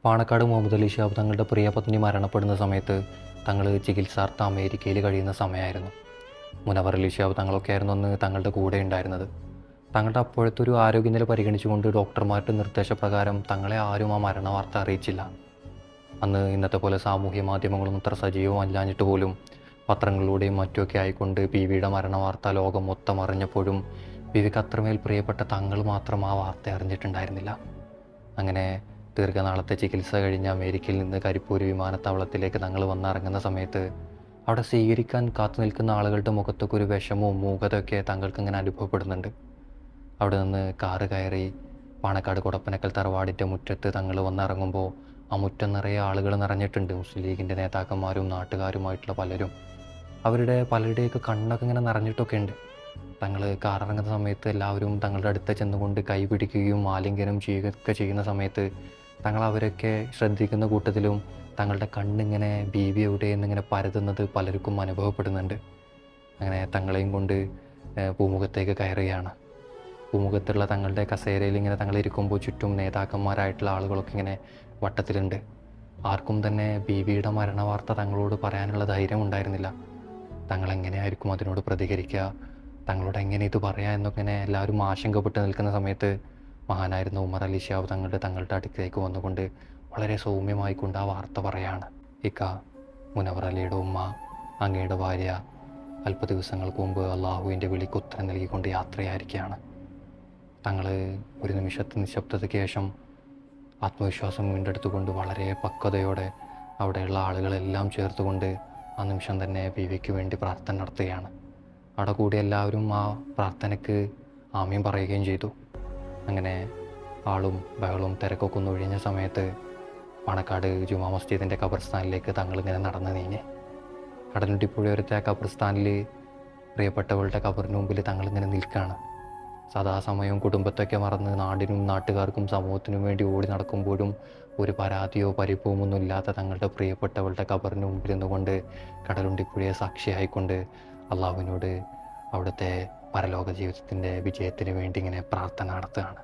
പാണക്കാട് മുഹമ്മദ് അലി ശിഹാബ് തങ്ങളുടെ പ്രിയ പത്നി മരണപ്പെടുന്ന സമയത്ത് തങ്ങൾ ചികിത്സാർത്ഥം അമേരിക്കയിൽ കഴിയുന്ന സമയമായിരുന്നു. മുനവർ അലി ശിഹാബ് തങ്ങളൊക്കെ ആയിരുന്നു അന്ന് തങ്ങളുടെ കൂടെ ഉണ്ടായിരുന്നത്. തങ്ങളുടെ അപ്പോഴത്തെ ഒരു ആരോഗ്യനില പരിഗണിച്ചുകൊണ്ട് ഡോക്ടർമാരുടെ നിർദ്ദേശപ്രകാരം തങ്ങളെ ആരും ആ മരണ വാർത്ത അറിയിച്ചില്ല. അന്ന് ഇന്നത്തെ പോലെ സാമൂഹ്യ മാധ്യമങ്ങളൊന്നും അത്ര സജീവമല്ലാഞ്ഞിട്ട് പോലും പത്രങ്ങളിലൂടെയും മറ്റുമൊക്കെ ആയിക്കൊണ്ട് ബീവിയുടെ മരണ വാർത്ത ലോകം മൊത്തം അറിഞ്ഞപ്പോഴും ബീവിക്ക് അത്രമേൽ പ്രിയപ്പെട്ട തങ്ങൾ മാത്രം ആ വാർത്ത അറിഞ്ഞിട്ടുണ്ടായിരുന്നില്ല. അങ്ങനെ ദീർഘനാളത്തെ ചികിത്സ കഴിഞ്ഞ് അമേരിക്കയിൽ നിന്ന് കരിപ്പൂർ വിമാനത്താവളത്തിലേക്ക് തങ്ങൾ വന്നിറങ്ങുന്ന സമയത്ത് അവിടെ സ്വീകരിക്കാൻ കാത്തു നിൽക്കുന്ന ആളുകളുടെ മുഖത്തൊക്കെ ഒരു വിഷമവും മൂകതയൊക്കെ തങ്ങൾക്ക് ഇങ്ങനെ അനുഭവപ്പെടുന്നുണ്ട്. അവിടെ നിന്ന് കാറ് കയറി പാണക്കാട് കൊടപ്പനക്കൽ തറവാടിൻ്റെ മുറ്റത്ത് തങ്ങൾ വന്നിറങ്ങുമ്പോൾ ആ മുറ്റം നിറയെ ആളുകൾ നിറഞ്ഞിട്ടുണ്ട്. മുസ്ലിം ലീഗിൻ്റെ നേതാക്കന്മാരും നാട്ടുകാരുമായിട്ടുള്ള പലരും. അവരുടെ പലരുടെയൊക്കെ കണ്ണൊക്കെ ഇങ്ങനെ നിറഞ്ഞിട്ടൊക്കെ ഉണ്ട്. തങ്ങൾ കാറിറങ്ങുന്ന സമയത്ത് എല്ലാവരും തങ്ങളുടെ അടുത്ത് ചെന്നുകൊണ്ട് കൈ പിടിക്കുകയും ആലിംഗനം ചെയ്യുകയൊക്കെ ചെയ്യുന്ന സമയത്ത് തങ്ങൾ അവരൊക്കെ ശ്രദ്ധിക്കുന്ന കൂട്ടത്തിലും തങ്ങളുടെ കണ്ണിങ്ങനെ ബീവി എവിടെ എന്നിങ്ങനെ പരതുന്നത് പലർക്കും അനുഭവപ്പെടുന്നുണ്ട്. അങ്ങനെ തങ്ങളെയും കൊണ്ട് പൂമുഖത്തേക്ക് കയറുകയാണ്. പൂമുഖത്തുള്ള തങ്ങളുടെ കസേരയിൽ ഇങ്ങനെ തങ്ങളിരിക്കുമ്പോൾ ചുറ്റും നേതാക്കന്മാരായിട്ടുള്ള ആളുകളൊക്കെ ഇങ്ങനെ വട്ടത്തിലുണ്ട്. ആർക്കും തന്നെ ബീവിയുടെ മരണ വാർത്ത തങ്ങളോട് പറയാനുള്ള ധൈര്യം ഉണ്ടായിരുന്നില്ല. തങ്ങളെങ്ങനെയായിരിക്കും അതിനോട് പ്രതികരിക്കുക, തങ്ങളോട് എങ്ങനെ ഇത് പറയാം എന്നൊക്കെ ഇങ്ങനെ എല്ലാവരും ആശങ്കപ്പെട്ട് നിൽക്കുന്ന സമയത്ത് മഹാനായിരുന്ന ഉമർ അലി ശിഹാബ് തങ്ങളുടെ അടുത്തേക്ക് വന്നുകൊണ്ട് വളരെ സൗമ്യമായിക്കൊണ്ട് ആ വാർത്ത പറയാണ്. ഇക്ക, മുനവർ അലിയുടെ ഉമ്മ, അങ്ങയുടെ ഭാര്യ അല്പ ദിവസങ്ങൾക്ക് മുമ്പ് അള്ളാഹുവിൻ്റെ വിളിക്ക് ഉത്തരം നൽകിക്കൊണ്ട് യാത്രയായിരിക്കുകയാണ്. തങ്ങൾ ഒരു നിമിഷത്തെ നിശബ്ദതയ്ക്ക് ശേഷം ആത്മവിശ്വാസം വീണ്ടെടുത്തുകൊണ്ട് വളരെ പക്വതയോടെ അവിടെയുള്ള ആളുകളെല്ലാം ചേർത്തുകൊണ്ട് ആ നിമിഷം തന്നെ ബീവിക്ക് വേണ്ടി പ്രാർത്ഥന നടത്തുകയാണ്. അവിടെ കൂടി എല്ലാവരും ആ പ്രാർത്ഥനയ്ക്ക് ആമീൻ പറയുകയും ചെയ്തു. അങ്ങനെ ആളും ബഹളവും തിരക്കൊക്കെ ഒന്ന് ഒഴിഞ്ഞ സമയത്ത് പാണക്കാട് ജുമാ മസ്ജിദിൻ്റെ ഖബർസ്ഥാനിലേക്ക് തങ്ങളിങ്ങനെ നടന്നു നീങ്ങി. കടലുണ്ടിപ്പുഴയോരത്തെ ആ ഖബർസ്ഥാനിൽ പ്രിയപ്പെട്ടവളുടെ ഖബറിന് മുമ്പിൽ തങ്ങളിങ്ങനെ നിൽക്കുകയാണ്. സദാസമയവും കുടുംബത്തൊക്കെ മറന്ന് നാടിനും നാട്ടുകാർക്കും സമൂഹത്തിനും വേണ്ടി ഓടി നടക്കുമ്പോഴും ഒരു പരാതിയോ പരിഭവമോ ഒന്നും ഇല്ലാത്ത തങ്ങളുടെ പ്രിയപ്പെട്ടവളുടെ ഖബറിന് മുമ്പിൽ നിന്നുകൊണ്ട് കടലുണ്ടിപ്പുഴയെ സാക്ഷിയായിക്കൊണ്ട് അള്ളാഹുവിനോട് അവിടുത്തെ പരലോക ജീവിതത്തിൻ്റെ വിജയത്തിന് വേണ്ടി ഇങ്ങനെ പ്രാർത്ഥന നടത്തുകയാണ്.